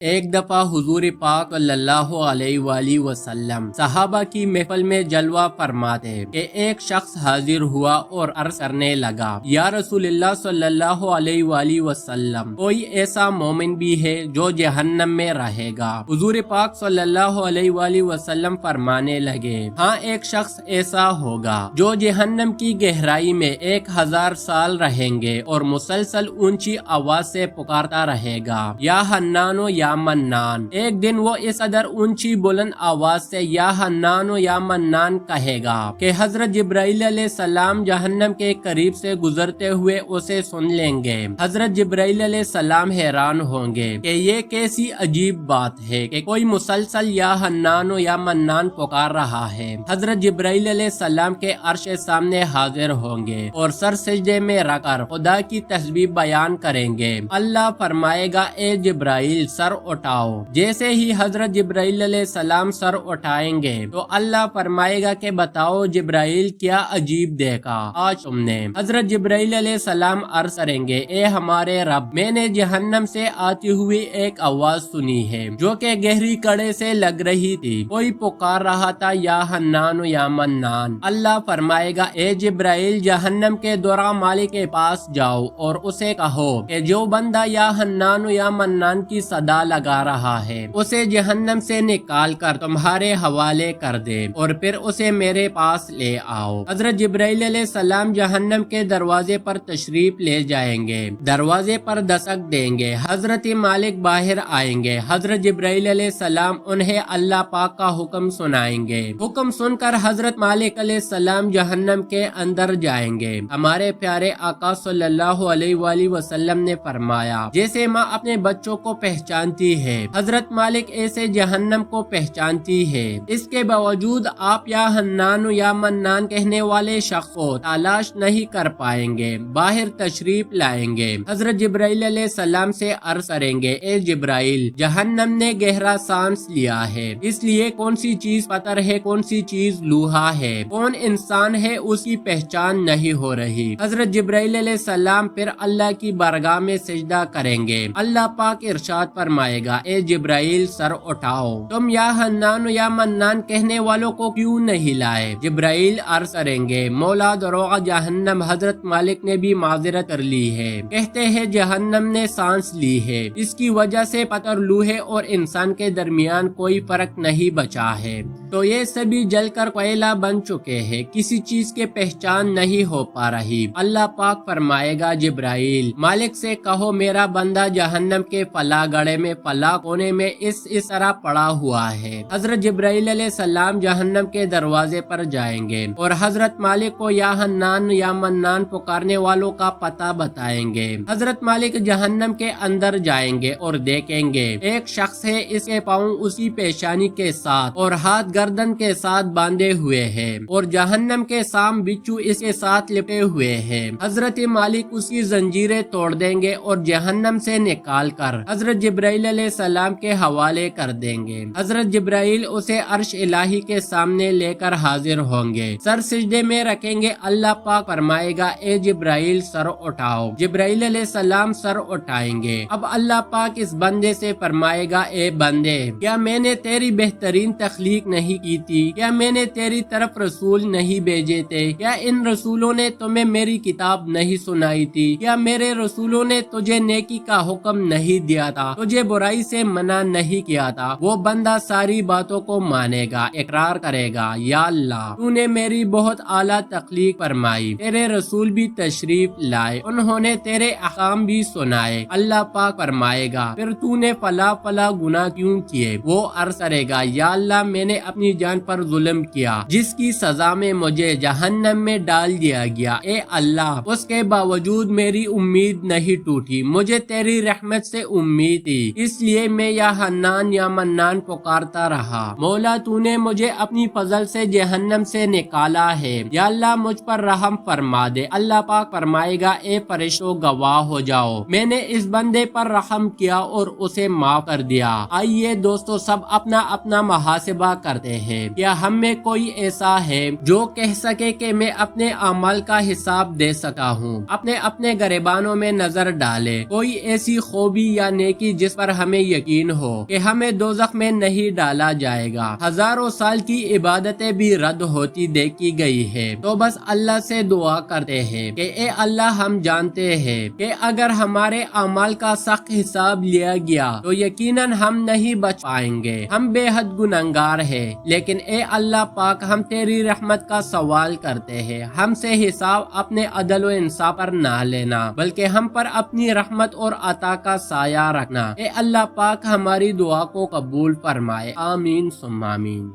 ایک دفعہ حضور پاک صلی اللہ علیہ وآلہ وسلم صحابہ کی محفل میں جلوہ فرماتے کہ ایک شخص حاضر ہوا اور عرض کرنے لگا، یا رسول اللہ صلی اللہ علیہ وآلہ وسلم، کوئی ایسا مومن بھی ہے جو جہنم میں رہے گا؟ حضور پاک صلی اللہ علیہ وآلہ وسلم فرمانے لگے، ہاں، ایک شخص ایسا ہوگا جو جہنم کی گہرائی میں 1000 سال رہیں گے اور مسلسل اونچی آواز سے پکارتا رہے گا، یا حنانو یا منان۔ ایک دن وہ اس قدر اونچی بلند آواز سے یا حنانو یا منان کہے گا کہ حضرت جبرائیل علیہ السلام جہنم کے قریب سے گزرتے ہوئے اسے سن لیں گے۔ حضرت جبرائیل علیہ السلام حیران ہوں گے کہ یہ کیسی عجیب بات ہے کہ کوئی مسلسل یا حنانو یا منان پکار رہا ہے۔ حضرت جبرائیل علیہ السلام کے عرش سامنے حاضر ہوں گے اور سر سجدے میں رکھ کر خدا کی تسبیح بیان کریں گے۔ اللہ فرمائے گا، اے جبرائیل سر اٹھاؤ۔ جیسے ہی حضرت جبرائیل علیہ السلام سر اٹھائیں گے تو اللہ فرمائے گا کہ بتاؤ جبرائیل، کیا عجیب دیکھا آج تم نے؟ حضرت جبرائیل علیہ السلام عرض کریں گے، اے ہمارے رب، میں نے جہنم سے آتی ہوئی ایک آواز سنی ہے جو کہ گہری کڑے سے لگ رہی تھی، کوئی پکار رہا تھا یا حنان یا منان۔ اللہ فرمائے گا، اے جبرائیل جہنم کے درا مالک کے پاس جاؤ اور اسے کہو کہ جو بندہ یا حنان یا منان کی صدا لگا رہا ہے اسے جہنم سے نکال کر تمہارے حوالے کر دے اور پھر اسے میرے پاس لے آؤ۔ حضرت جبرائیل علیہ السلام جہنم کے دروازے پر تشریف لے جائیں گے، دروازے پر دستک دیں گے، حضرت مالک باہر آئیں گے، حضرت جبرائیل علیہ السلام انہیں اللہ پاک کا حکم سنائیں گے۔ حکم سن کر حضرت مالک علیہ السلام جہنم کے اندر جائیں گے۔ ہمارے پیارے آقا صلی اللہ علیہ وآلہ وسلم نے فرمایا، جیسے ماں اپنے بچوں کو پہچانتی ہے، حضرت مالک ایسے جہنم کو پہچانتی ہے۔ اس کے باوجود آپ یا حنان یا منان کہنے والے شخص کو تلاش نہیں کر پائیں گے، باہر تشریف لائیں گے۔ حضرت جبرائیل علیہ السلام سے عرض کریں گے، اے جبرائیل، جہنم نے گہرا سانس لیا ہے، اس لیے کون سی چیز پتھر ہے، کون سی چیز لوہا ہے، کون انسان ہے، اس کی پہچان نہیں ہو رہی۔ حضرت جبرائیل علیہ السلام پھر اللہ کی بارگاہ میں سجدہ کریں گے۔ اللہ پاک ارشاد فرمائے گا، اے جبرائیل سر اٹھاؤ، تم یا حنان یا منان کہنے والوں کو کیوں نہیں لائے؟ جبرائیل عرض کریں گے، مولا دروغ جہنم، حضرت مالک نے بھی معذرت کر لی ہے، کہتے ہیں جہنم نے سانس لی ہے، اس کی وجہ سے پتھر، لوہے اور انسان کے درمیان کوئی فرق نہیں بچا ہے، تو یہ سبھی جل کر کوئلہ بن چکے ہیں، کسی چیز کی پہچان نہیں ہو پا رہی۔ اللہ پاک فرمائے گا، جبرائیل مالک سے کہو میرا بندہ جہنم کے فلاں گڑھے میں فلاں کونے میں اس طرح پڑا ہوا ہے۔ حضرت جبرائیل علیہ السلام جہنم کے دروازے پر جائیں گے اور حضرت مالک کو یا حنان یا منان پکارنے والوں کا پتہ بتائیں گے۔ حضرت مالک جہنم کے اندر جائیں گے اور دیکھیں گے ایک شخص ہے، اس کے پاؤں اسی پیشانی کے ساتھ اور ہاتھ گردن کے ساتھ باندھے ہوئے ہیں اور جہنم کے سام بچھو اس کے ساتھ لپٹے ہوئے ہیں۔ حضرت مالک اس کی زنجیریں توڑ دیں گے اور جہنم سے نکال کر حضرت جبرائیل علیہ السلام کے حوالے کر دیں گے۔ حضرت جبرائیل اسے عرش الہی کے سامنے لے کر حاضر ہوں گے، سر سجدے میں رکھیں گے۔ اللہ پاک فرمائے گا، اے جبرائیل سر اٹھاؤ۔ جبرائیل علیہ السلام سر اٹھائیں گے۔ اب اللہ پاک اس بندے سے فرمائے گا، اے بندے، کیا میں نے تیری بہترین تخلیق نہیں کی تھی؟ کیا میں نے تیری طرف رسول نہیں بھیجے تھے؟ کیا ان رسولوں نے تمہیں میری کتاب نہیں سنائی تھی؟ کیا میرے رسولوں نے تجھے نیکی کا حکم نہیں دیا تھا، تجھے برائی سے منع نہیں کیا تھا؟ وہ بندہ ساری باتوں کو مانے گا، اقرار کرے گا، یا اللہ تو نے میری بہت اعلیٰ تخلیق فرمائی، تیرے رسول بھی تشریف لائے، انہوں نے تیرے احکام بھی سنائے۔ اللہ پاک فرمائے گا، پھر تو نے فلاں فلاں گناہ کیوں کیے؟ وہ عرض کرے گا، یا اللہ میں نے اپنی جان پر ظلم کیا جس کی سزا میں مجھے جہنم میں ڈال دیا گیا، اے اللہ اس کے باوجود میری امید نہیں ٹوٹی، مجھے تیری رحمت سے امید تھی، اس لیے میں یا حنان یا منان پکارتا رہا۔ مولا تو نے مجھے اپنی فضل سے جہنم سے نکالا ہے، یا اللہ مجھ پر رحم فرما دے۔ اللہ پاک فرمائے گا، اے فرشتوں گواہ ہو جاؤ، میں نے اس بندے پر رحم کیا اور اسے معاف کر دیا۔ آئیے دوستو سب اپنا اپنا محاسبہ کرتے ہیں، کیا ہم میں کوئی ایسا ہے جو کہہ سکے کہ میں اپنے اعمال کا حساب دے سکا ہوں؟ اپنے گریبانوں میں نظر ڈالے، کوئی ایسی خوبی یا نیکی جس پر ہمیں یقین ہو کہ ہمیں دوزخ میں نہیں ڈالا جائے گا، ہزاروں سال کی عبادتیں بھی رد ہوتی دیکھی گئی ہے، تو بس اللہ سے دعا کرتے ہیں کہ اے اللہ، ہم جانتے ہیں کہ اگر ہمارے اعمال کا سخت حساب لیا گیا تو یقیناً ہم نہیں بچ پائیں گے، ہم بے حد گنہگار ہیں، لیکن اے اللہ پاک، ہم تیری رحمت کا سوال کرتے ہیں، ہم سے حساب اپنے عدل و انصاف پر نہ لینا، بلکہ ہم پر اپنی رحمت اور عطا کا سایہ رکھنا۔ اے اللہ پاک، ہماری دعا کو قبول فرمائے، آمین ثم آمین۔